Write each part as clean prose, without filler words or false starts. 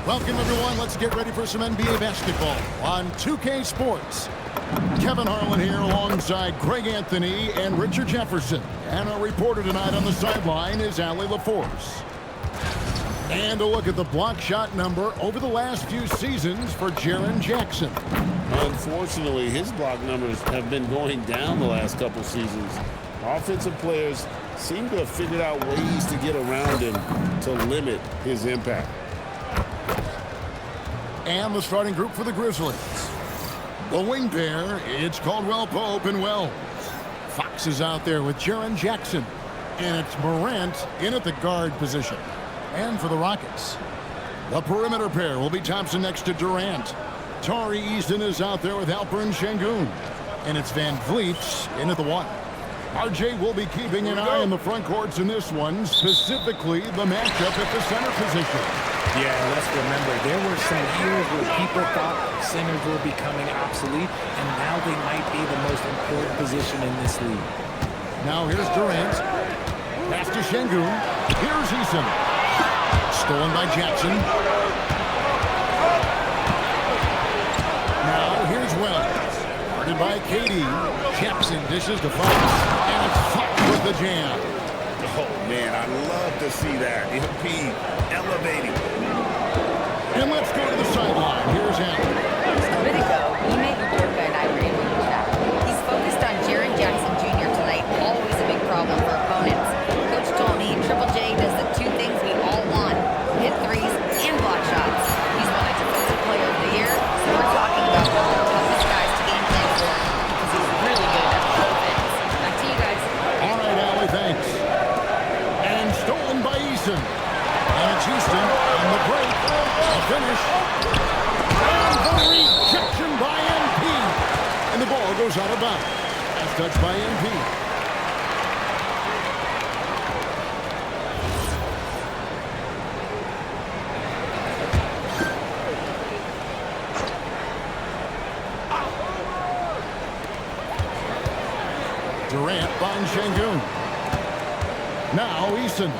Welcome, everyone. Let's get ready for some NBA basketball on 2K Sports. Kevin Harlan here alongside Greg Anthony and Richard Jefferson. And our reporter tonight on the sideline is Allie LaForce. And a look at the block shot number over the last few seasons for Jaren Jackson. Unfortunately, his block numbers have been going down the last couple seasons. Offensive players seem to have figured out ways to get around him to limit his impact. And the starting group for the Grizzlies. The wing pair, it's Caldwell Pope and Wells. Fox is out there with Jaren Jackson. And it's Morant in at the guard position. And for the Rockets, the perimeter pair will be Thompson next to Durant. Tari Eason is out there with Alperen Sengun. And it's Van Vliet in at the one. RJ will be keeping an eye on the front courts in this one, specifically the matchup at the center position. Yeah, let's remember, there were some years where people thought centers were becoming obsolete, and now they might be the most important position in this league. Now here's Durant. Pass to Sengun. Here's Eason. Stolen by Jackson. Now here's Wells. Guarded by KD. Jackson dishes to Fox. And it's Fox with the jam. Oh, man, I love to see that. MP elevating. And let's go to the sideline. Here's Allen. A bit ago, Ime Udoka and I were able to chat. He's focused on Jaren Jackson Jr. tonight, always a big problem for opponents. Coach told me Triple J does the two things we all want, hit threes and block shots. He's won a Defensive Player of the Year, so we're talking about one of the toughest guys to game plan for because he's really good at both ends. Back to you guys. All right, Allie, thanks. And stolen by Eason. And it's Houston on the break. A finish. And the rejection by MP. And the ball goes out of bounds. That's touched by MP. Durant by Sengun. Now Eason.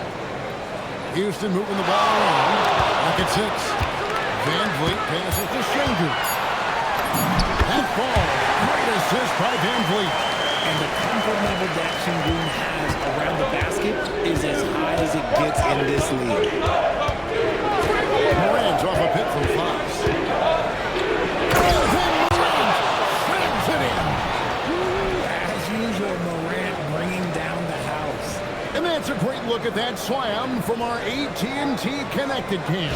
Houston moving the ball around. Back at 6. Van Vliet passes to Sengun. That ball. Great assist by Van Vliet. And the comfort level that Sengun has around the basket is as high as it gets in this league. Morant's off a pick from Fox. And then Morant slams it in. As usual, Morant bringing down the house. And that's a great look at that slam from our AT&T Connected Cam.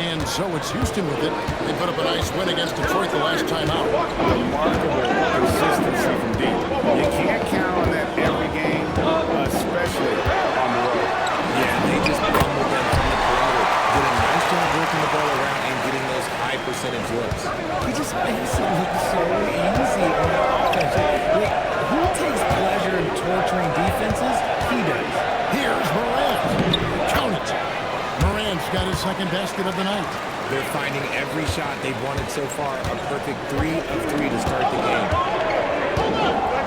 And so it's Houston with it. They put up a nice win against Detroit the last time out. Remarkable consistency from deep. You can't count on that every game, especially on the road. Yeah, they just bumbled them from the perimeter. Did a nice job working the ball around and getting those high percentage looks. He just makes it look so easy on offense. Wait, who takes pleasure in torturing defenses? He does. Here's Morant. Count it. Morant's got his second basket of the night. They're finding every shot they've wanted so far. A perfect 3 of 3 to start the game.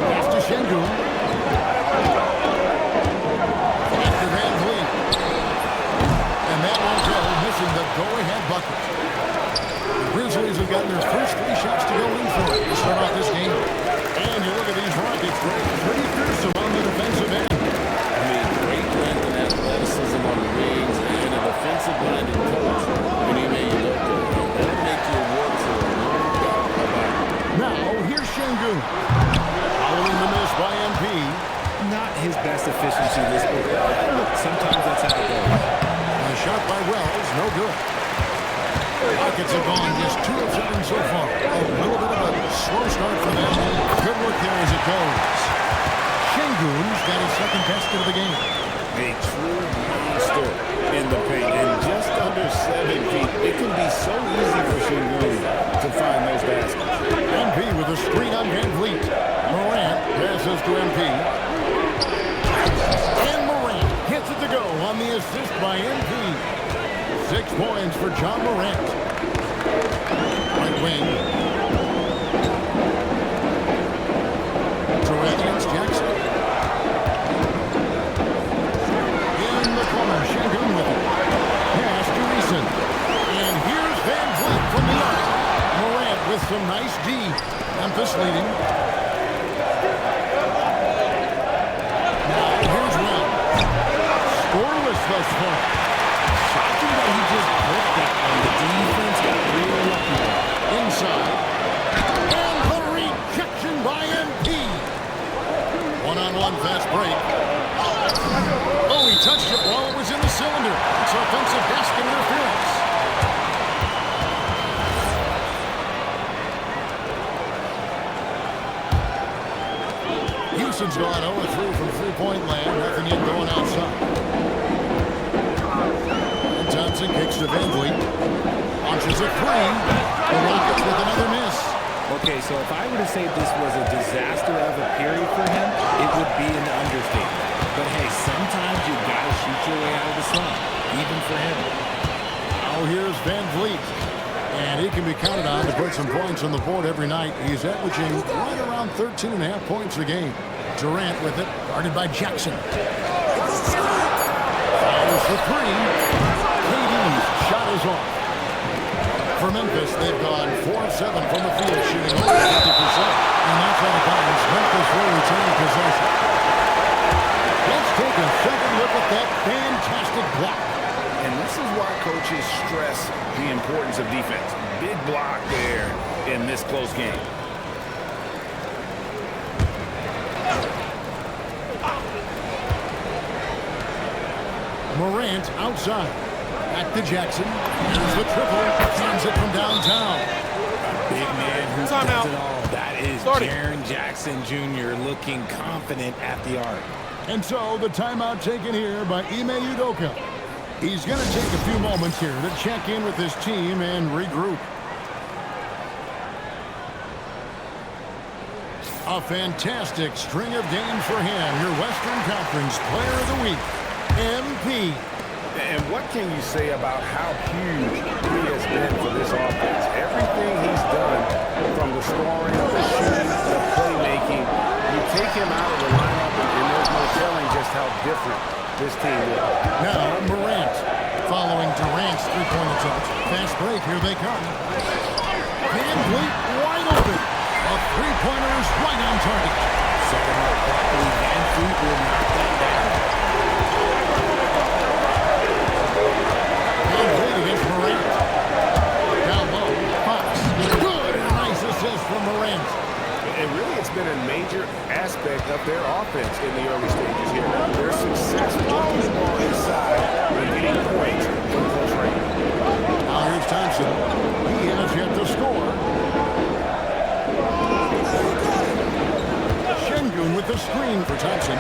Pass to Sengun. After Van Vliet. And that will go, missing the go-ahead bucket. The Grizzlies have gotten their first 3 shots to go in for it to start off this game. And you look at these Rockets, pretty fearsome on the defensive end. I mean, great length and athleticism on the wings and a defensive-minded coach. And he made you look good. That'll make you work for a long doubt about it. Now, here's Sengun. Following the miss by MP. Not his best efficiency this week. Sometimes that's how it goes. And a shot by Wells, no good. Rockets have gone just 2 of 7 so far. A little bit of a slow start for them. Good work there as it goes. Sengun's got his second basket of the game. A true monster in the paint. And just under 7 feet, it can be so easy for Sengun to find those baskets. MP with a screen on Van Vliet. Morant passes to MP. And Morant gets it to go on the assist by MP. 6 points for John Morant. Right wing. Durant against Jackson. In the corner, Sengun with it. Nice D. Memphis leading. Now here's Will. Scoreless thus far. Shocking that he just put that on. The defense got real lucky there. Inside. And the rejection by MP. One-on-one fast break. Oh, he touched it while it was in the cylinder. It's offensive basket interference. Houston's gone 0-3 from three-point land. Nothing in going outside. And Thompson kicks to Van Vliet. Launches a three. The Rockets with another miss. Okay, so if I were to say this was a disaster of a period for him, it would be an understatement. But hey, sometimes you gotta shoot your way out of the slump, even for him. Now here's Van Vliet. And he can be counted on to put some points on the board every night. He's averaging right around 13.5 points a game. Durant with it, guarded by Jackson. Fires for three. KD's shot is off. For Memphis, they've gone 4 of 7 from the field, shooting over 50%. And that's out of bounds. Memphis will retain possession. Let's take a second look at that fantastic block. And this is why coaches stress the importance of defense. Big block there in this close game. Morant outside. Back to Jackson. Here's the triple. Sends it from downtown. Big man who does it all. That is Jaren Jackson Jr. looking confident at the arc. And so the timeout taken here by Ime Udoka. He's going to take a few moments here to check in with his team and regroup. A fantastic string of games for him. Your Western Conference Player of the Week, MP. And what can you say about how huge he has been for this offense? Everything he's done, from the scoring, the shooting, the playmaking, you take him out of the lineup, and there's no telling just how different this team is. Now Morant, following Durant's three-point attempt. Fast break, here they come. Van Vliet wide open. A three-pointer is right on target. Set him up properly. Van Vliet will knock that down. Van Vliet against Morant. Down low, Fox. Good, and a nice assist from Morant. And really, it's been a major aspect of their offense in the early stages here. Their success walking the ball inside and getting points from close range. Now here's Thompson. He has yet to score. Şengün with the screen for Thompson.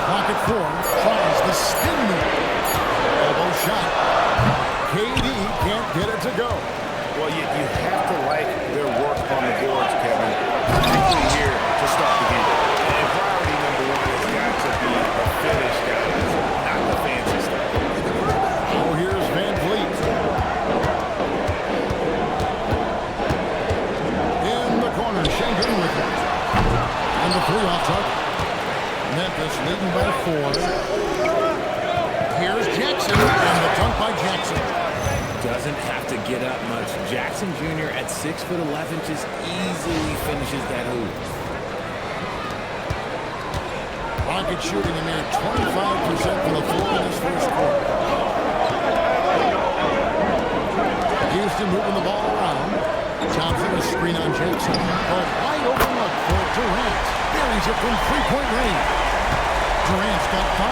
Pocket 4. Tries the spin move. Elbow shot. KD can't get it to go. Well, you have to like their work on the boards, Kevin. Particularly here to start the game. And priority number one has got to be the finish, guys, not the fancy stuff. Oh, here's Van Vliet. In the corner, Şengün with it. And the three off target. Memphis leading by 4. Here's Jackson, and the dunk by Jackson. Doesn't have to get up much. Jackson Jr. at 6'11" just easily finishes that hoop. Rocket shooting a mere 25% from the floor in this first quarter. Houston moving the ball around. Thompson a screen on Jackson. A wide open look for Durant. Buries it from three-point range. Durant's got 5.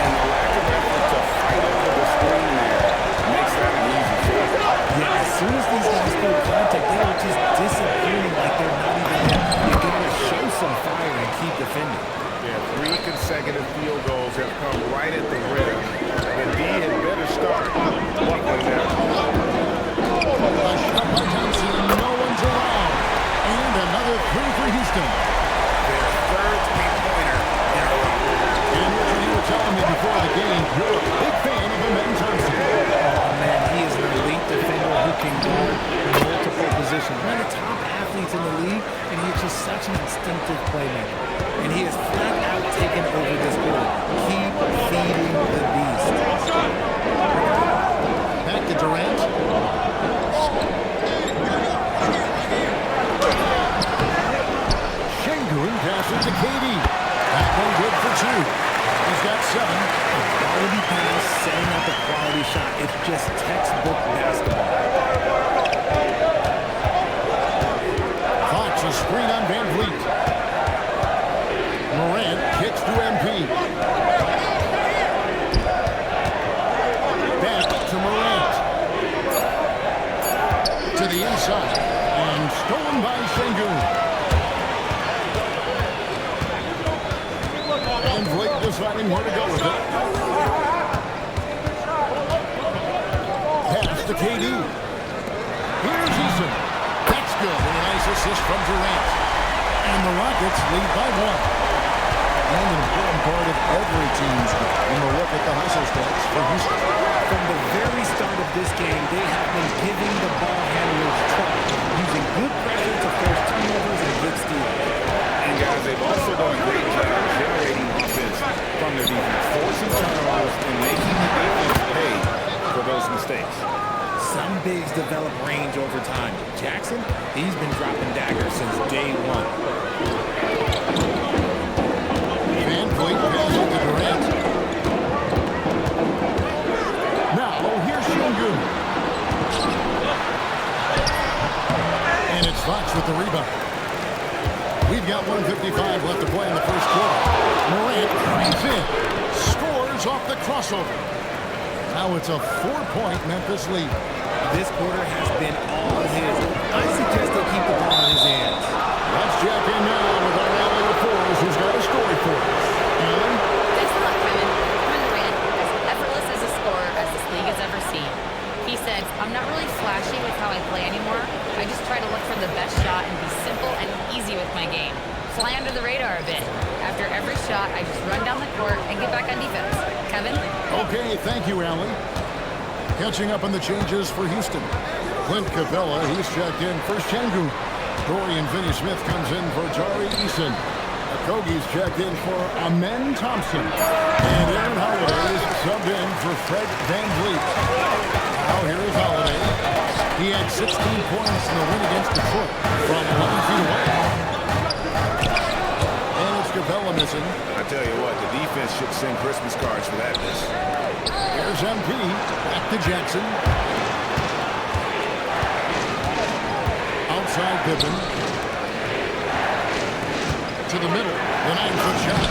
And the lack of effort to fight over the screen there makes that an easy shot. Yeah, as soon as these guys feel contact, they are just disappearing like they're not even there. You gotta show some fire and keep defending. Yeah, 3 consecutive field goals have come right at the rim. And D had better start buckling down. A shot by Thompson. No one's around. And another three for Houston. Their third three-pointer in a row. And Richard, you were telling me before the game, you're a big fan of Amen Thompson. Oh, man, he is an elite defender who can guard multiple positions. One of the top athletes in the league, and he is just such an instinctive playmaker. And he has flat out taken over this court. Keep feeding the beast. Back to Durant. Quality pass, setting up a quality shot. It's just textbook basketball. Fox a screen on Van Vliet. Morant kicks to MP. Back to Morant. To the inside. And stolen by Şengün. Van Vliet deciding where to go with it. Pass to KD. Here's Eason. That's good. And a nice assist from Durant. And the Rockets lead by 1. And an important part of every team's game. And we'll look at the hustle stats for Houston. From the very start of this game, they have been giving the ball handlers trouble, using good pressure to force turnovers and good steals. And guys, they've also done a great job generating offense from their defense, forcing turnovers and making the defense pay for those mistakes. Some bigs develop range over time. Jackson, he's been dropping daggers since day 1. Van Vliet passes to Durant. Now, here's Şengün. And it's Fox with the rebound. We've got 1:55 left to play in the first quarter. Morant drives in. Scores off the crossover. Now it's a 4-point Memphis lead. This quarter has been all his. I suggest they keep the ball in his hands. Let's check in now with our alley of fours who's got a story for us. Alan? Thanks a lot, Kevin. Kevin Durant, as effortless as a scorer as this league has ever seen. He said, I'm not really flashy with how I play anymore. I just try to look for the best shot and be simple and easy with my game. Fly under the radar a bit. After every shot, I just run down the court and get back on defense. Kevin? Okay, thank you, Alan. Catching up on the changes for Houston. Clint Capella, he's checked in for Şengün. Dorian Finney-Smith comes in for Tari Eason. Okogie's checked in for Amen Thompson. And Aaron Holiday is subbed in for Fred Van Vliet. Now here is Holiday. He had 16 points in the win against Detroit from 11 feet away. And it's Capella missing. I tell you what, the defense should send Christmas cards for that miss. Here's MP. Back to Jackson. Outside Pippen. To the middle. The 9-foot shot.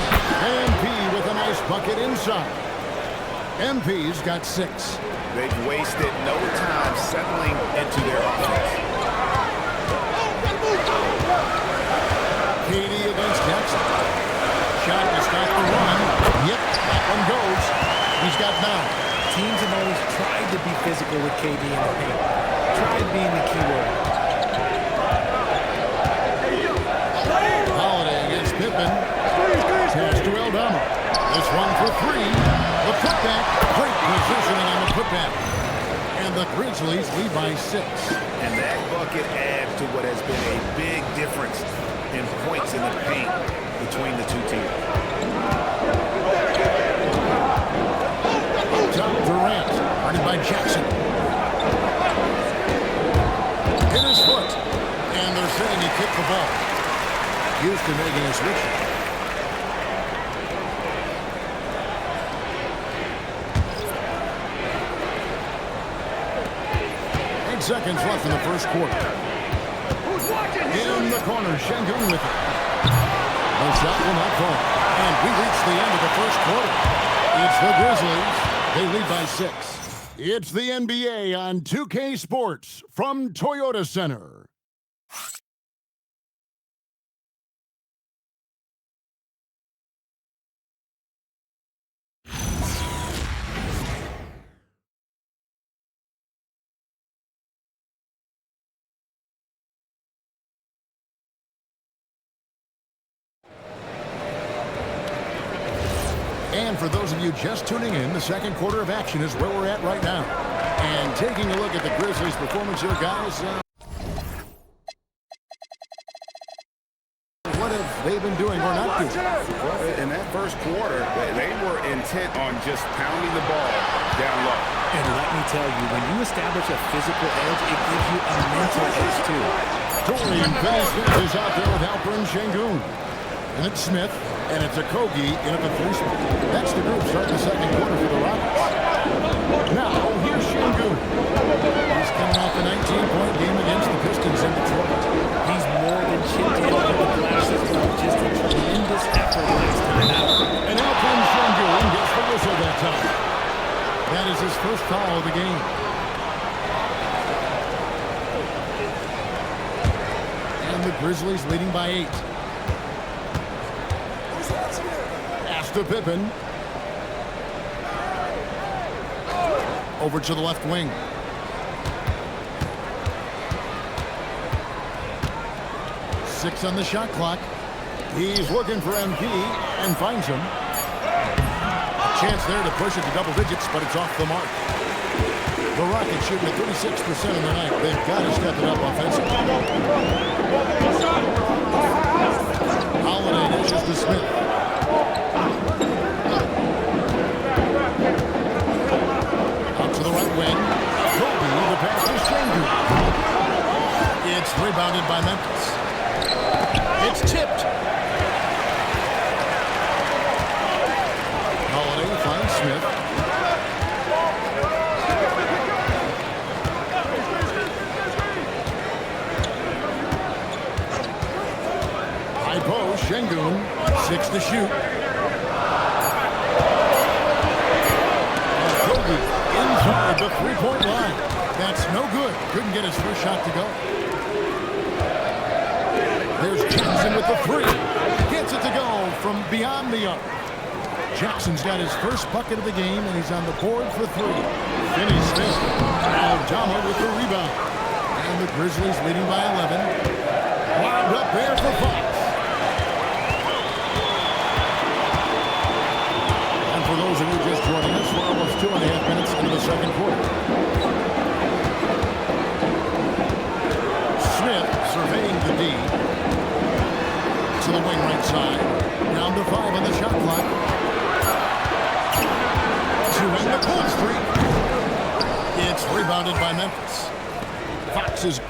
MP with a nice bucket inside. MP's got 6. They've wasted no time settling into their offense. KD against Jackson. Shot to stop the run. Yep, that one goes. He's got 9. Teams have always tried to be physical with KD in the paint. Tried being the key word. Holiday against Pippen. Pass to Eldama. This one for 3. The putback. Great positioning on the putback. And the Grizzlies lead by 6. And that bucket adds to what has been a big difference in points in the paint between the two teams. Top Durant. Guarded by Jackson. Hit his foot. And they're saying he kicked the ball. Houston making a switch. 8 seconds left in the first quarter. In the corner, Şengün with it. The shot will not fall. And we reach the end of the first quarter. It's the Grizzlies. They lead by 6. It's the NBA on 2K Sports from Toyota Center. And for those of you just tuning in, the second quarter of action is where we're at right now. And taking a look at the Grizzlies' performance here, guys. What have they been doing or not doing? Well, in that first quarter, they were intent on just pounding the ball down low. And let me tell you, when you establish a physical edge, it gives you a mental edge, too. Dorian Finney-Smith is out there with Alperen Şengün. And it's Smith, and it's Okogie in at the 3 spot. That's the group starting. first foul of the game. And the Grizzlies leading by 8. Pass to Pippen. Over to the left wing. Six on the shot clock. He's looking for MP and finds him. Chance there to push it to double digits, but it's off the mark. The Rockets shooting at 36% in the night. They've got to step it up offensively. Holiday dishes to Smith. Out to the right wing. Kobe, the pass to Shengu. It's rebounded by Memphis. It's tipped. Holiday finds Smith. High post, Şengün, 6 to shoot. Kobe inside the three-point line. That's no good. Couldn't get his first shot to go. There's Jackson with the three. Gets it to go from beyond the arc. Jackson's got his first bucket of the game, and he's on the board for 3. Finney Smith. Aldama with the rebound. And the Grizzlies leading by 11. Wound up there for Fox. And for those of you just joining us, we're almost 2.5 minutes into the second quarter. Smith surveying the D. To the wing right side. Down to 5 on the shot clock. To end the cold streak. It's rebounded by Memphis. Fox is...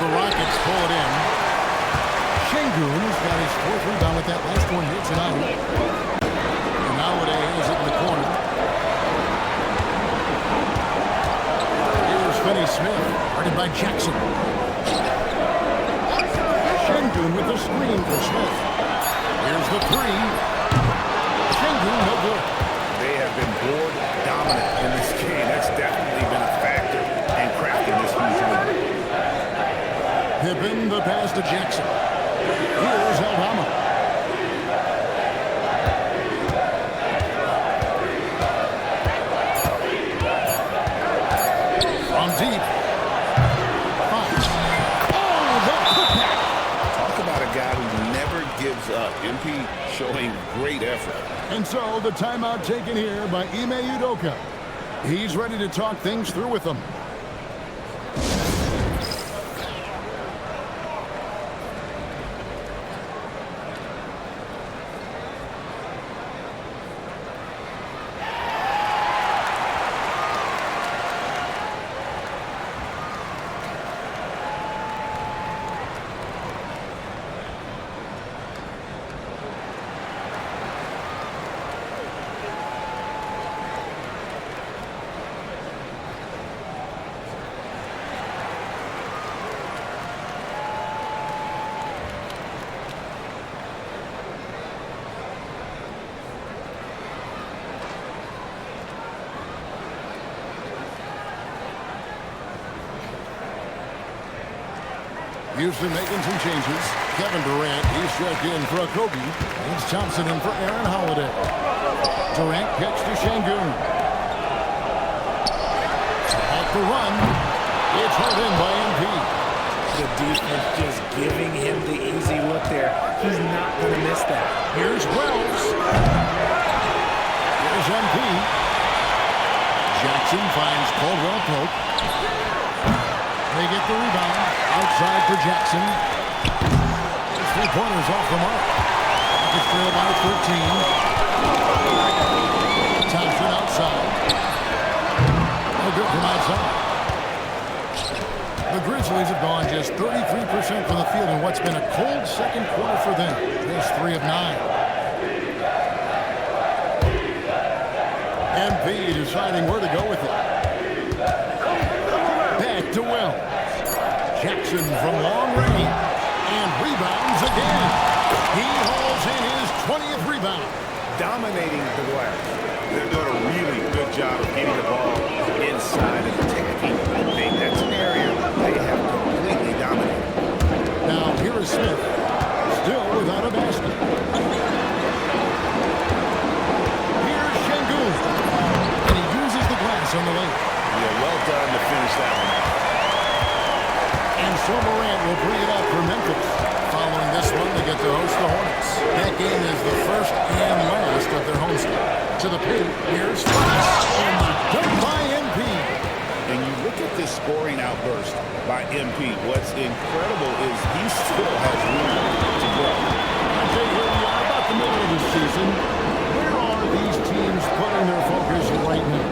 The Rockets pull it in. Şengün has got his 4th rebound with that last one here tonight. And nowadays is it in the corner. Here's Finney Smith, guarded by Jackson. Şengün with the screen for Smith. Here's the 3. Şengün, no good. They have been board dominant in this game. That's definitely been a factor in crafting this huge lead. Pippen, the pass to Jackson. Here's Aldama. From deep. Fox. Oh, the putback. Talk about a guy who never gives up. MP showing great effort. And so the timeout taken here by Ime Udoka. He's ready to talk things through with them. Houston making some changes. Kevin Durant, he's checked in for a Kobe. It's Thompson in for Aaron Holiday. Durant catch to Şengün. Off the run. It's held in by MP. The defense just giving him the easy look there. He's not going to miss that. Here's Wells. Here's MP. Jackson finds Caldwell Pope. They get the rebound. Outside for Jackson. His 3-pointers off the mark. Rockets trail by 13. Thompson outside. No good from outside. The Grizzlies have gone just 33% from the field in what's been a cold second quarter for them. Just 3 of 9. MP deciding where to go with it. Back to Wells. Jackson from long range and rebounds again. He hauls in his 20th rebound. dominating the glass. They're doing a really good job of getting the ball inside and attacking the paint. That's an area they have completely dominated. Now here is Smith, still without a basket. Here's Şengün, and he uses the glass on the lane. Yeah, well done to finish that one. And so Morant will bring it up for Memphis. Following this one, they get to host the Hornets. That game is the first and last of their homestand. To the paint, here's Fox, and the dunk by MP. And you look at this scoring outburst by MP. What's incredible is he still has room to grow. Okay, here we are about the middle of the season. Where are these teams putting their focus right now?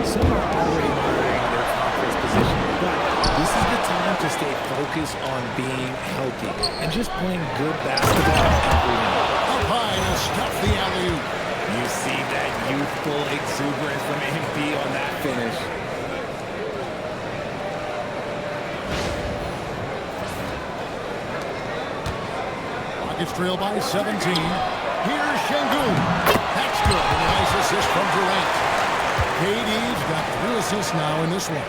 Some are already monitoring their conference position, but this is the time to stay focused on being healthy and just playing good basketball every night. Up high and stuff the alley-oop. You see that youthful exuberance from MP on that finish. Rockets trail by 17. Here's Şengün. That's good. And a nice assist from Durant. KD's got 3 assists now in this one.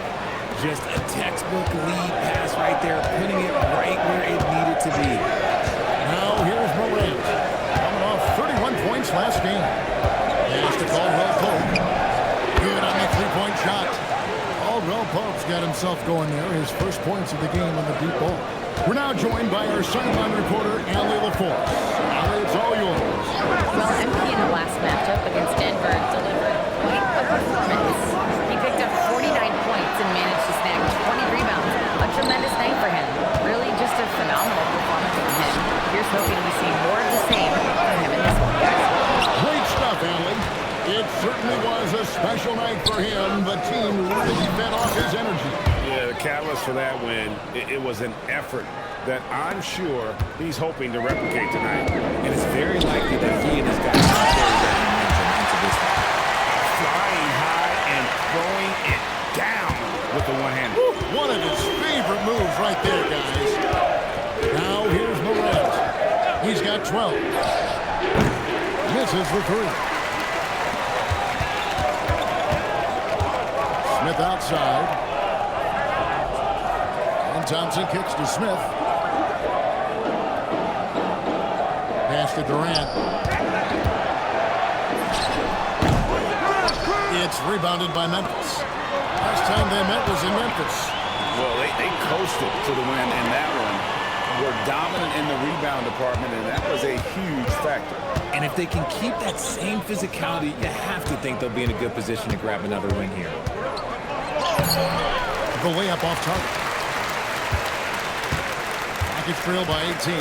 Just a textbook lead pass right there, putting it right where it needed to be. Now here's Morant. Coming off 31 points last game. Pass to Caldwell Pope. Good on the three-point shot. Caldwell Pope's got himself going there. His first points of the game on the deep ball. We're now joined by our sideline reporter, Allie LaForce. Allie, it's all yours. Well, MP in the last matchup against Denver delivered quite a performance. He picked up 49 points and managed to snag 20 rebounds. A tremendous night for him. Really just a phenomenal performance from him. Here's hoping we see more of the same for him in this one, guys. Great stuff, Allie. It certainly was a special night for him. The team really fed off his energy. Yeah, the catalyst for that win, it was an effort that I'm sure he's hoping to replicate tonight. And it's very likely that he and his guys will carry that momentum into this one. Flying high and throwing it down with the one-hander. One of his favorite moves right there, guys. Now here's Morant. He's got 12. Misses for 3. Smith outside. And Thompson kicks to Smith. Pass to Durant. It's rebounded by Memphis. Last time they met was in Memphis. Well, they coasted to the win in that one. Were dominant in the rebound department, and that was a huge factor. And if they can keep that same physicality, you have to think they'll be in a good position to grab another win here. The layup off target. Rockets trail by 18.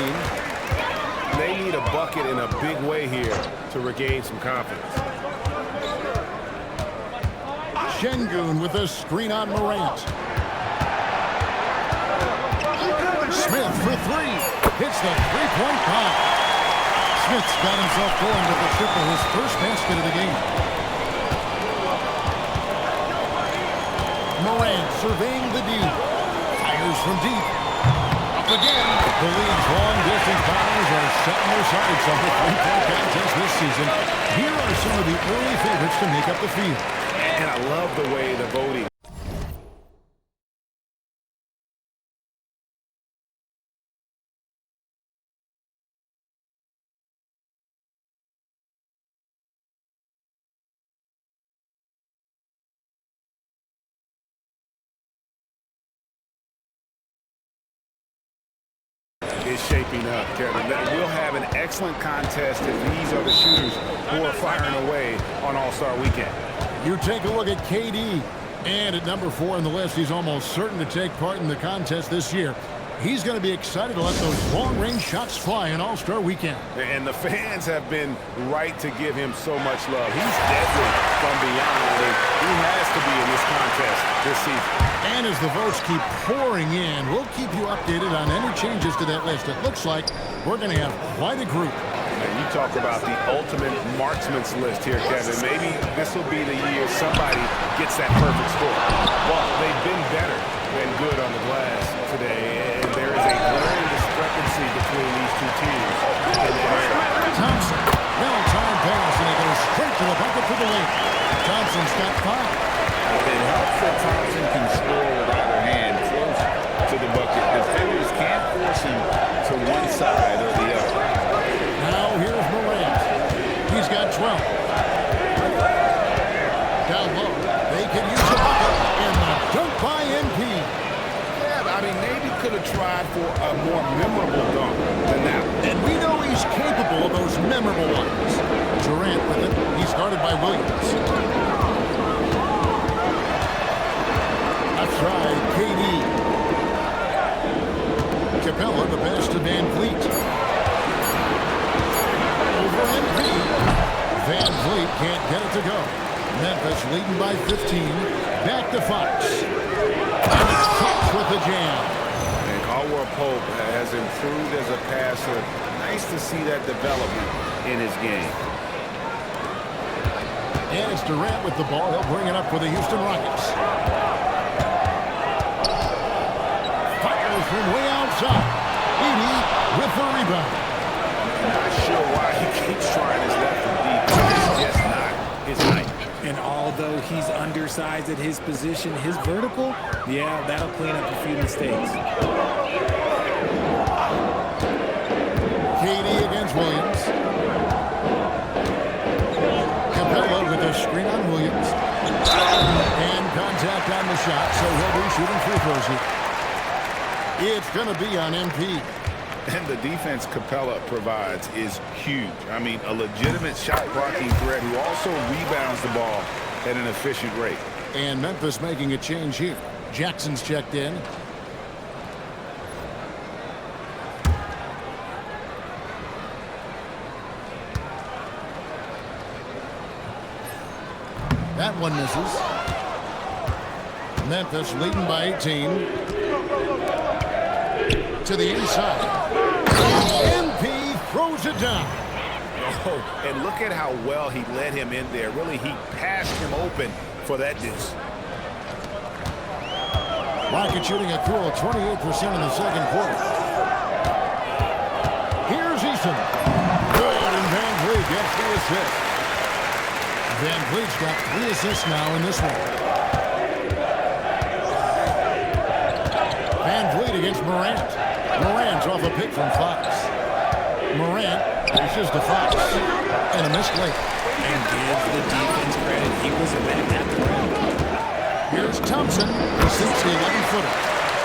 They need a bucket in a big way here to regain some confidence. Şengün with a screen on Morant. Smith for 3. Hits the three-point bomb. Smith's got himself going with a triple, his first basket of the game. Morant surveying the deep. Fires from deep. Up again. The league's long-distance bombers are setting their sights on the three-point contest this season. Here are some of the early favorites to make up the field. And I love the way the voting. Is shaping up, Kevin. We'll have an excellent contest if these are the shooters who are firing away on All-Star Weekend. You take a look at KD, and at number 4 on the list, he's almost certain to take part in the contest this year. He's going to be excited to let those long-range shots fly on All-Star Weekend. And the fans have been right to give him so much love. He's deadly from beyond, and he has to be in this contest this season. And as the votes keep pouring in, we'll keep you updated on any changes to that list. It looks like we're going to have quite a group. And you talk about the ultimate marksman's list here, Kevin. Maybe this will be the year somebody gets that perfect score. Well, they've been better than good on the glass today, and there is a glaring discrepancy between these two teams in that area. Thompson, well-timed pass, and it goes Thompson's got 5. It helps that Thompson can score with either hand close to the bucket. Defenders can't force him to one side or the other. Now here's Morant. He's got 12. Down low. They can use a bucket. And the dunk by MP. Yeah, I mean, maybe could have tried for a more memorable dunk than that. And we know he's capable of those memorable ones. Durant with it. He's guarded by Williams. Left side, KD. Capella, the best to Van Vliet. Over MP. Van Vliet can't get it to go. Memphis leading by 15. Back to Fox. And it's Fox with the jam. And Caldwell Pope has improved as a passer. Nice to see that development in his game. And it's Durant with the ball. He'll bring it up for the Houston Rockets. Fires from way outside. Edey with the rebound. Not sure why he keeps trying his left and deep. It's just not his night. And although he's undersized at his position, his vertical, yeah, that'll clean up a few mistakes. KD against Williams. Capella with a screen on Williams. And contact on the shot, so he'll be shooting free throws here. It's going to be on MP. And the defense Capella provides is huge. I mean, a legitimate shot blocking threat who also rebounds the ball at an efficient rate. And Memphis making a change here. Jackson's checked in. That one misses. Memphis leading by 18. To the inside. MP throws it down. Oh, and look at how well he led him in there. Really, he passed him open for that deuce. Rocket shooting a cool 28% in the second quarter. Here's Eason. Good, and Van Vliet gets the assist. Van Vliet's got 3 assists now in this one. Van Vliet against Morant. Morant's off a pick from Fox. Morant dishes to Fox. And a missed late. And give the defense credit. He was a man at the rim. Here's Thompson. He sinks the 11-footer.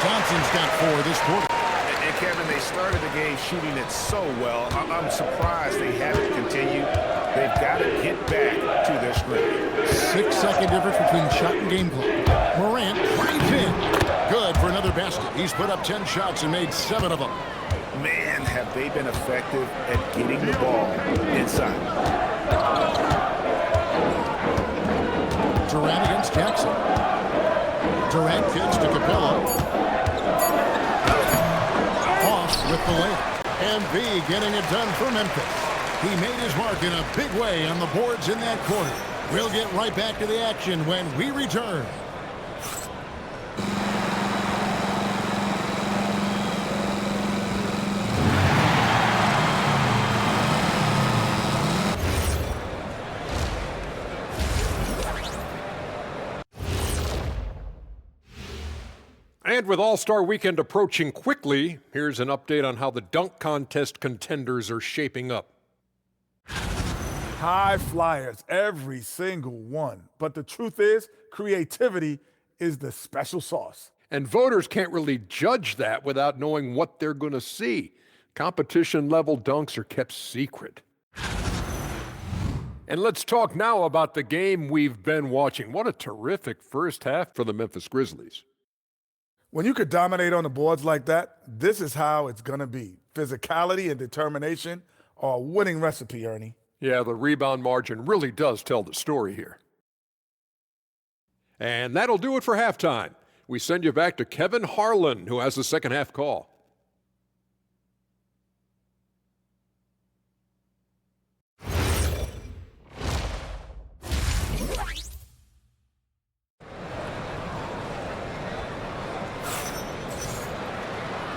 Thompson's got 4 this quarter. And Kevin, they started the game shooting it so well. I'm surprised they haven't continued. They've got to get back to their script. 6-second difference between shot and game clock. Morant drives in. Good for another basket. He's put up 10 shots and made 7 of them. Man, have they been effective at getting the ball inside. Durant against Jackson. Durant gives to Capella. Off with the layup. MV getting it done for Memphis. He made his mark in a big way on the boards in that quarter. We'll get right back to the action when we return. And with All-Star Weekend approaching quickly, here's an update on how the dunk contest contenders are shaping up. High flyers, every single one. But the truth is, creativity is the special sauce. And voters can't really judge that without knowing what they're going to see. Competition-level dunks are kept secret. And let's talk now about the game we've been watching. What a terrific first half for the Memphis Grizzlies. When you could dominate on the boards like that, this is how it's going to be. Physicality and determination are a winning recipe, Ernie. Yeah, the rebound margin really does tell the story here. And that'll do it for halftime. We send you back to Kevin Harlan, who has the second half call.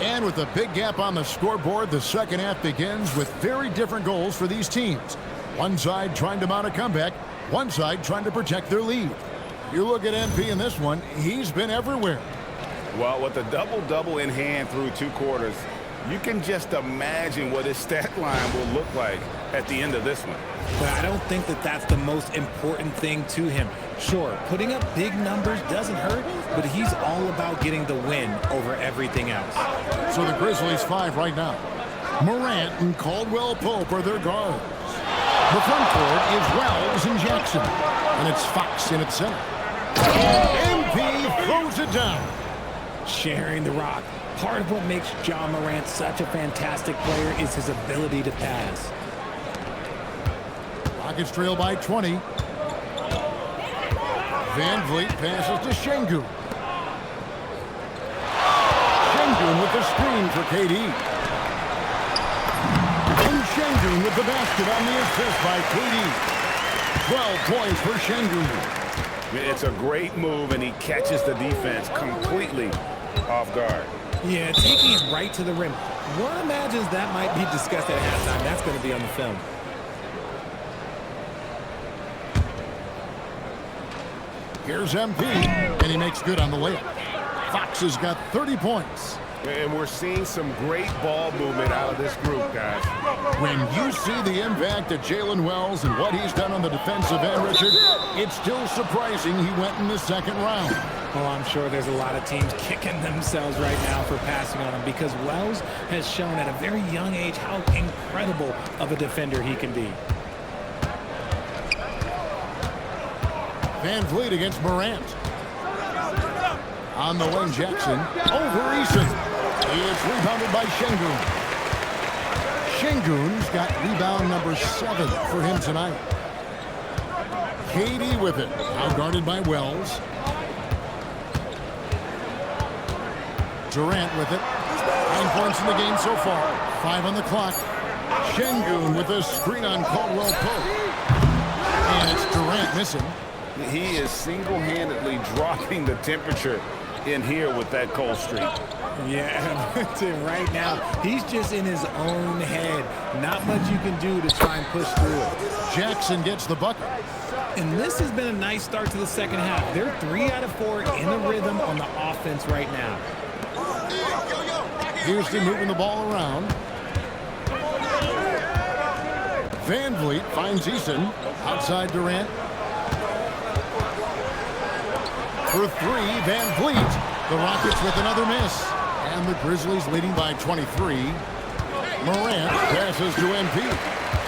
And with a big gap on the scoreboard, the second half begins with very different goals for these teams. One side trying to mount a comeback, One side trying to protect their lead. You look at MP in this one, he's been everywhere. Well, with a double-double in hand through 2 quarters, you can just imagine what his stat line will look like at the end of this one. But I don't think that that's the most important thing to him. Sure, putting up big numbers doesn't hurt, but he's all about getting the win over everything else. So the Grizzlies 5 right now. Morant and Caldwell Pope are their guards. The front court is Wells and Jackson, and it's Fox in its center. MP throws it down. Sharing the rock. Part of what makes Ja Morant such a fantastic player is his ability to pass. Rockets trail by 20. Van Vliet passes to Şengün. Şengün with the screen for KD. And Şengün with the basket on the assist by KD. 12 points for Şengün. It's a great move, and he catches the defense completely off guard. Yeah, taking it right to the rim. One imagines that might be discussed at halftime. That's going to be on the film. Here's MP, and he makes good on the layup. Fox has got 30 points. And we're seeing some great ball movement out of this group, guys. When you see the impact of Jalen Wells and what he's done on the defensive end, Richard, it's still surprising he went in the second round. Well, I'm sure there's a lot of teams kicking themselves right now for passing on him because Wells has shown at a very young age how incredible of a defender he can be. Van Vliet against Morant. On the wing, Jackson. Over Eason. It's rebounded by Şengün. Şengün's got rebound number 7 for him tonight. KD with it. Now guarded by Wells. Durant with it. 9 points in the game so far. 5 on the clock. Şengün with a screen on Caldwell Pope. And it's Durant missing. He is single-handedly dropping the temperature in here with that cold streak. Yeah, Tim, right now, he's just in his own head. Not much you can do to try and push through it. Jackson gets the bucket. And this has been a nice start to the second half. They're 3 out of 4 in a rhythm on the offense right now. Houston moving the ball around. Van Vliet finds Eason. Outside Durant. For 3, Van Vliet. The Rockets with another miss. And the Grizzlies leading by 23. Morant passes to MP.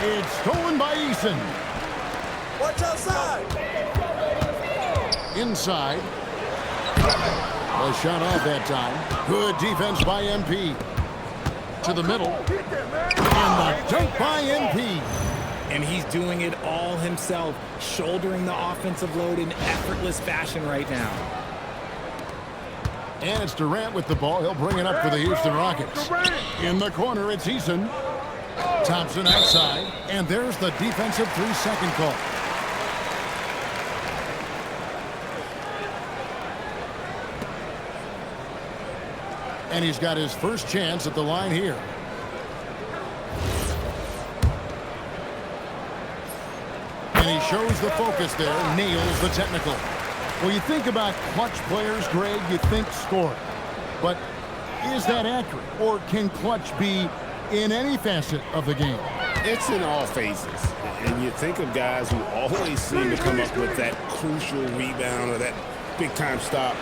It's stolen by Eason. Watch outside. Inside. A shot off that time. Good defense by MP. To the middle. And the dunk by MP. And he's doing it all himself, shouldering the offensive load in effortless fashion right now. And it's Durant with the ball. He'll bring it up for the Houston Rockets. In the corner, it's Eason. Thompson outside. And there's the defensive 3-second call. And he's got his first chance at the line here. And he shows the focus there, nails the technical. Well, you think about clutch players, Greg, you think scoring. But is that accurate? Or can clutch be in any facet of the game? It's in all phases. And you think of guys who always seem to come up with that crucial rebound or that big-time stop.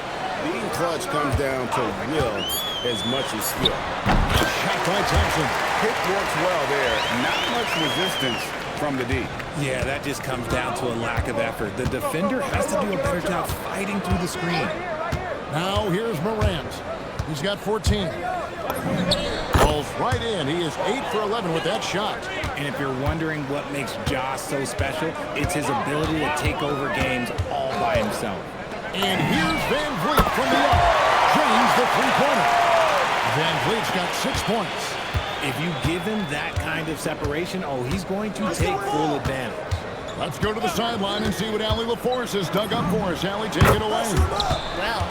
Being clutch comes down to will as much as skill. Shot by Thompson. Pick works well there. Not much resistance from the D. Yeah, that just comes down to a lack of effort. The defender has to do a better job fighting through the screen. Now here's Morant. He's got 14. Falls right in. He is 8 for 11 with that shot. And if you're wondering what makes Ja so special, it's his ability to take over games all by himself. And here's Van Vliet from the arc. Drains the three-pointer. Van Vliet's got 6 points. If you give him that kind of separation, oh, he's going to take full advantage. Let's go to the sideline and see what Allie LaForce has dug up for us. Allie, take it away. Well,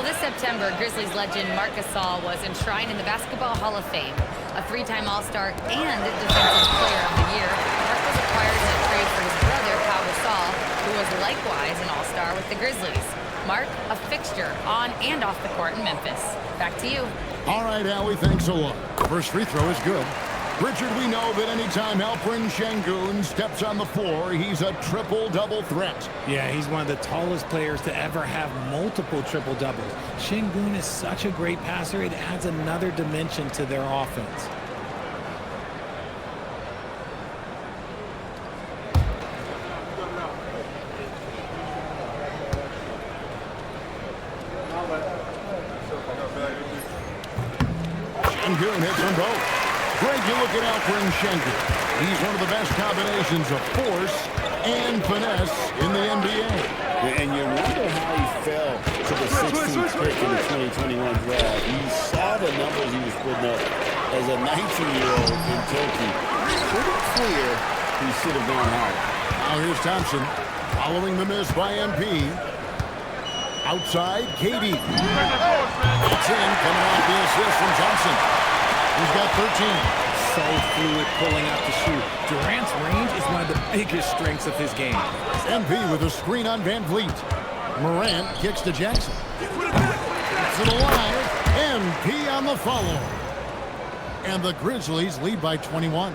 this September, Grizzlies legend Marc Gasol was enshrined in the Basketball Hall of Fame. A 3-time All-Star and Defensive Player of the Year, Marc was acquired in a trade for his brother, Pau Gasol, the Grizzlies. Mark, a fixture on and off the court in Memphis. Back to you. All right, Allie, thanks a lot. First free throw is good. Richard, we know that anytime Alperen Şengün steps on the floor, he's a triple-double threat. Yeah, he's one of the tallest players to ever have multiple triple-doubles. Şengün is such a great passer, it adds another dimension to their offense. Şengün hits them both. Greg, you look at Alperen Şengün. He's one of the best combinations of force and finesse in the NBA. And you wonder how he fell to the 16th pick in the 2021 draft. You saw the numbers he was putting up as a 19-year-old in Turkey. Pretty clear he should have gone higher. Now here's Thompson following the miss by MP. Outside, KD. It's in, coming off the assist from Thompson. He's got 13. So fluid pulling out the shoe. Durant's range is one of the biggest strengths of his game. MP with a screen on Van Vliet. Morant kicks to Jackson. It's it alive. MP on the follow. And the Grizzlies lead by 21.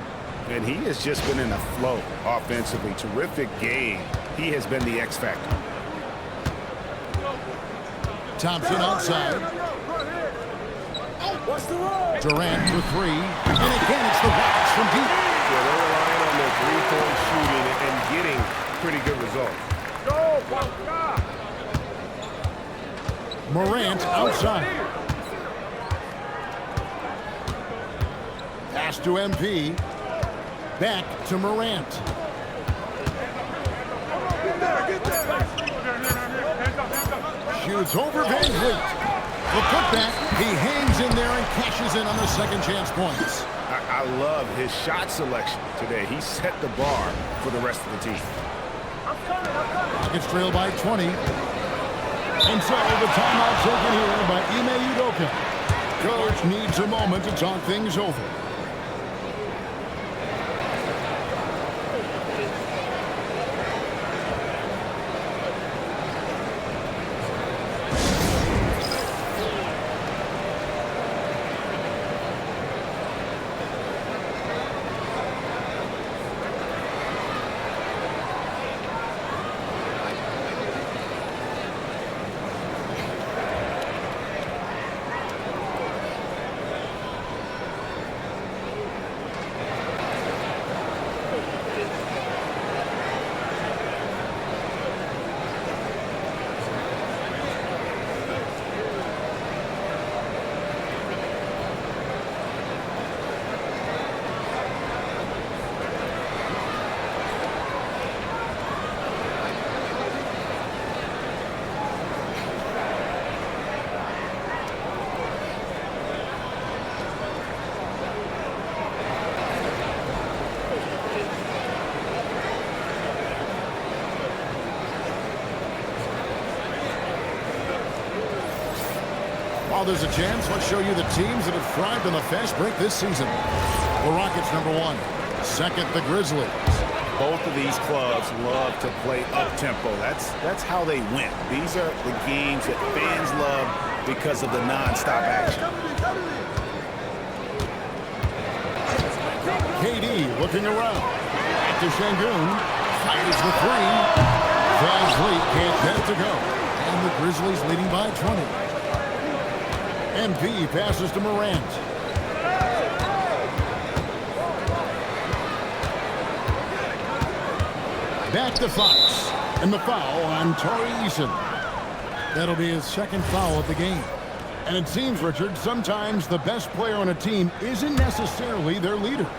And he has just been in a flow offensively. Terrific game. He has been the X factor. Thompson outside. What's the roll? Durant for three. And again, it's the Rockets from deep. Yeah, they're relying on their three-point shooting and getting pretty good results. Morant outside. Pass to MP. Back to Morant. Shoots over Van Vliet. The putback, he hangs in there and cashes in on the second chance points. I love his shot selection today. He set the bar for the rest of the team. Rockets trail by 20. And so the timeout taken here by Ime Udoka. Coach needs a moment to talk things over. While there's a chance, let's show you the teams that have thrived on the fast break this season. The Rockets, number one. Second, the Grizzlies. Both of these clubs love to play up-tempo. That's how they win. These are the games that fans love because of the non-stop action. KD looking around. Back to Şengün. Fires the three. Van Vliet can't get it to go. And the Grizzlies leading by 20. MP passes to Morant. Back to Fox. And the foul on Torrey Eason. That'll be his second foul of the game. And it seems, Richard, sometimes the best player on a team isn't necessarily their leader.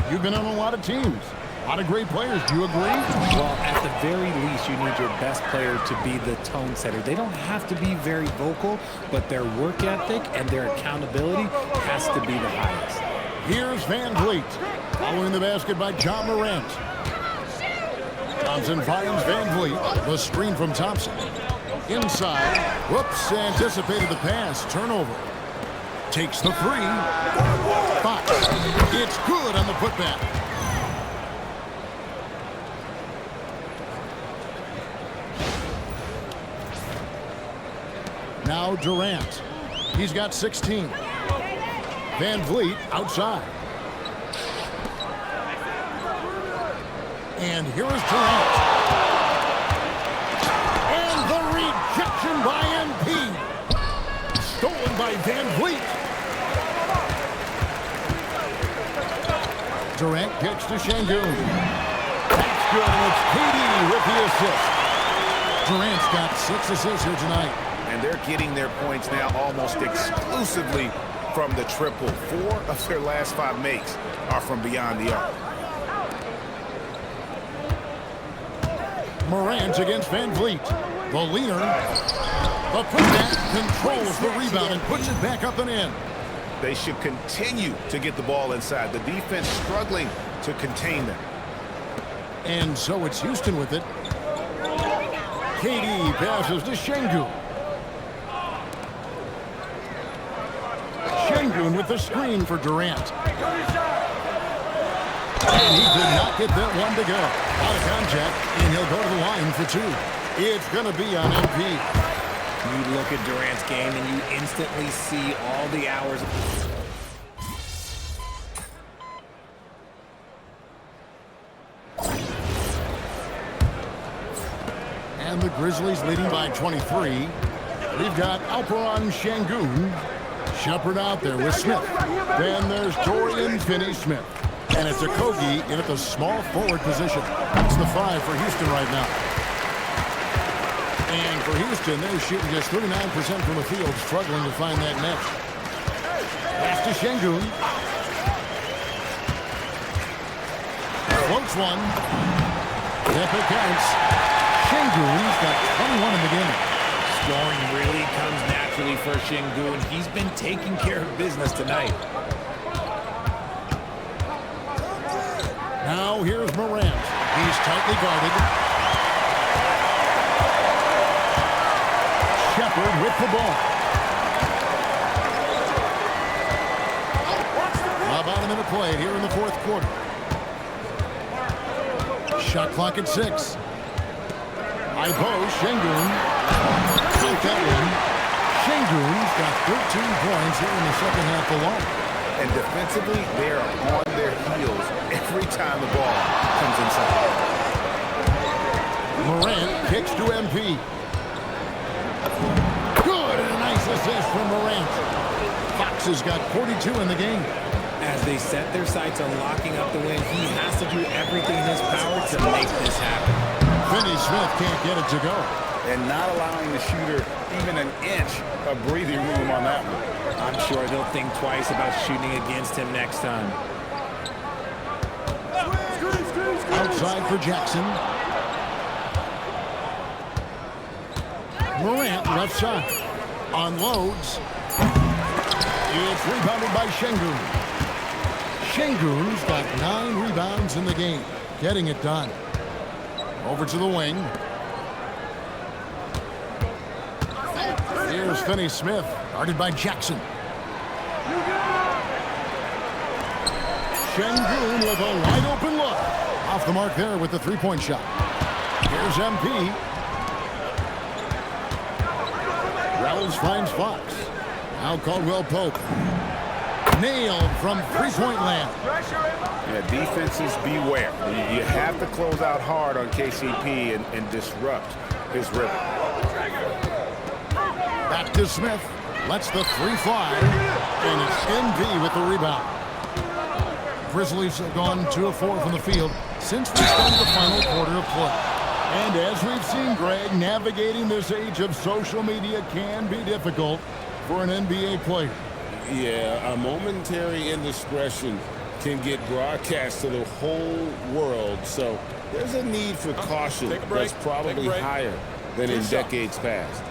You've been on a lot of teams. A lot of great players. Do you agree? Well, at the very least, you need your best player to be the tone setter. They don't have to be very vocal, but their work ethic and their accountability has to be the highest. Here's Van Vliet. Following the basket by John Morant. Thompson finds Van Vliet. The screen from Thompson. Inside. Whoops, anticipated the pass. Turnover. Takes the three. Fox. It's good on the putback. Now Durant. He's got 16. Van Vliet outside. And here is Durant. And the rejection by MP. Stolen by Van Vliet. Durant kicks to Şengün. That's good, and it's KD with the assist. Durant's got 6 assists here tonight. And they're getting their points now almost exclusively from the triple. 4 of their last 5 makes are from beyond the arc. Morant against Van Vliet. The leaner. The putback controls the rebound and puts it back up and in. They should continue to get the ball inside. The defense struggling to contain them. And so it's Houston with it. KD passes to Şengün. Şengün with the screen for Durant. And he could not get that one to go. Out of contact, and he'll go to the line for 2. It's going to be on MP. You look at Durant's game and you instantly see all the hours. And the Grizzlies leading by 23. We've got Alperen Şengün. Shepard out there with Smith. Then there's Dorian Finney-Smith. And it's a Kogi in at the small forward position. That's the 5 for Houston right now. And for Houston, they're shooting just 39% from the field, struggling to find that net. Pass to Şengün. Floats one. Yep, it counts. Şengün's got 21 in the game. Scoring really comes naturally for Şengün. He's been taking care of business tonight. Now here's Morant. He's tightly guarded. Shepard with the ball. About a minute played here in the 4th quarter. Shot clock at 6. Ibo, Şengün. Take that one. Şengün's got 13 points here in the 2nd half alone. And defensively, they are on their heels every time the ball comes inside. Morant kicks to MP. Good, and a nice assist from Morant. Fox has got 42 in the game. As they set their sights on locking up the win, he has to do everything in his power to make this happen. Finney-Smith can't get it to go. And not allowing the shooter even an inch of breathing room on that one. I'm sure they'll think twice about shooting against him next time. Outside for Jackson. Morant left side. Unloads. It's rebounded by Şengün. Şengün's got 9 rebounds in the game. Getting it done. Over to the wing. Here's Finney-Smith, guarded by Jackson. Şengün with a wide open look. Off the mark there with the 3-point shot. Here's MP. Wells finds Fox. Now Caldwell Pope. Nailed from 3-point land. Yeah, defenses beware. You have to close out hard on KCP and disrupt his rhythm. Back to Smith. Lets the 3 fly. And it's MP with the rebound. Grizzlies have gone 2 of 4 from the field since we started the final quarter of play. And as we've seen, Greg, navigating this age of social media can be difficult for an NBA player. Yeah, a momentary indiscretion can get broadcast to the whole world. So there's a need for caution that's probably higher than in decades past.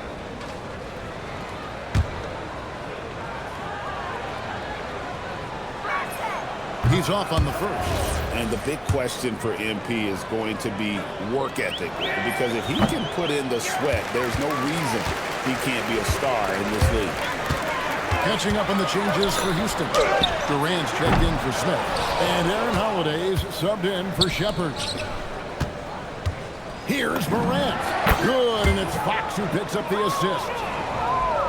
He's off on the first. And the big question for MP is going to be work ethic. Because if he can put in the sweat, there's no reason he can't be a star in this league. Catching up on the changes for Houston. Durant's checked in for Smith. And Aaron Holiday's subbed in for Shepard. Here's Morant. Good, and it's Fox who picks up the assist.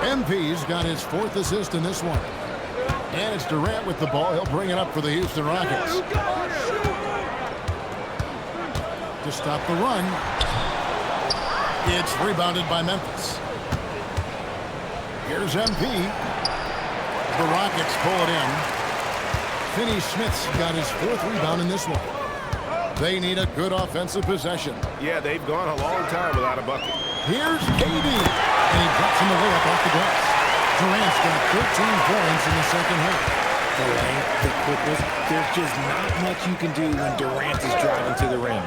MP's got his 4th assist in this one. And it's Durant with the ball. He'll bring it up for the Houston Rockets. To stop the run. It's rebounded by Memphis. Here's MP. The Rockets pull it in. Finney-Smith's got his 4th rebound in this one. They need a good offensive possession. Yeah, they've gone a long time without a bucket. Here's KD. And he drops him the layup off the glass. Durant's got 13 points in the second half. The length, the quickness, there's just not much you can do when Durant is driving to the rim.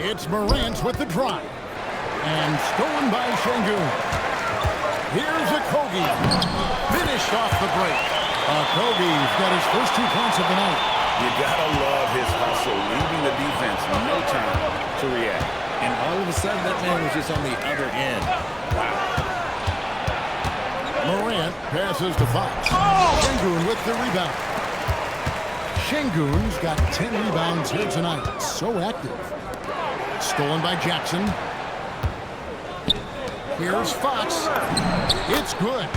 It's Morant with the drive. And stolen by Şengün. Here's Okogie. Finished off the break. Okogie's got his first 2 points of the night. You gotta love his hustle, leaving the defense no time to react. And all of a sudden, that man was just on the other end. Morant passes to Fox. Şengün with the rebound. Şengün's got 10 rebounds here tonight. So active. Stolen by Jackson. Here's Fox. It's good.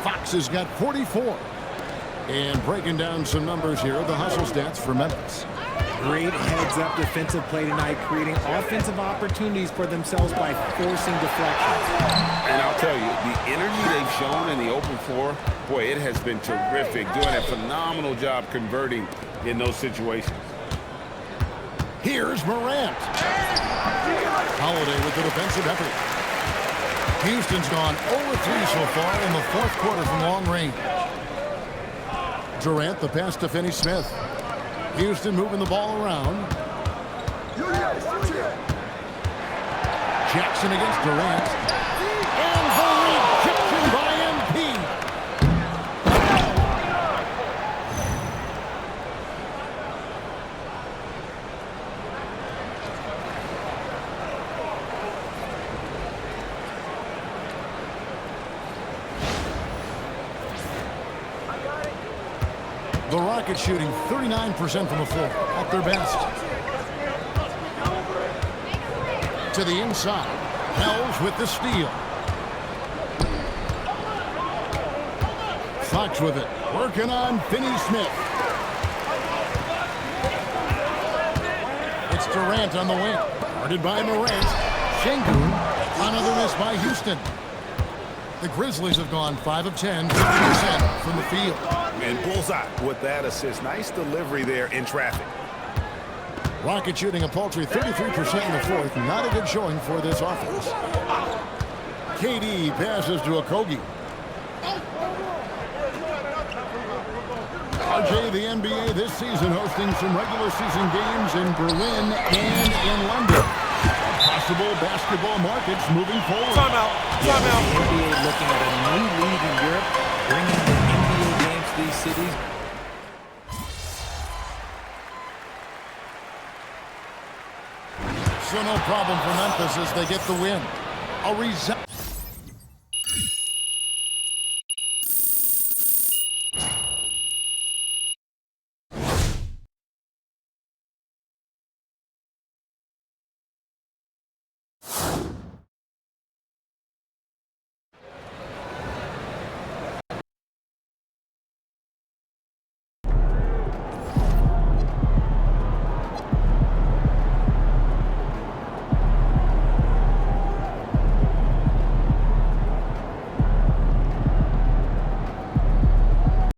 Fox has got 44. And breaking down some numbers here, the hustle stats for Memphis. Great heads-up defensive play tonight, creating offensive opportunities for themselves by forcing deflections. And I'll tell you, the energy they've shown in the open floor, boy, it has been terrific. Doing a phenomenal job converting in those situations. Here's Morant. Holiday with the defensive effort. Houston's gone 0-3 so far in the 4th quarter from long range. Durant, the pass to Finney-Smith. Houston moving the ball around. Jackson against Durant. And the rejection by MP. The Rockets shooting 39% from the floor, at their best. To the inside. Hells with the steal. Fox with it. Working on Finney-Smith. It's Durant on the wing. Guarded by Morant. Şengün. Another miss by Houston. The Grizzlies have gone 5 of 10, 50% from the field. And bullseye with that assist. Nice delivery there in traffic. Rocket shooting a paltry 33% in the 4th. Not a good showing for this offense. KD passes to Okogie. RJ, the NBA this season hosting some regular season games in Berlin and in London. Possible basketball markets moving forward. Timeout. Timeout. The NBA looking at a new league in Europe, bringing the NBA games to these cities. So no problem for Memphis as they get the win. A resounding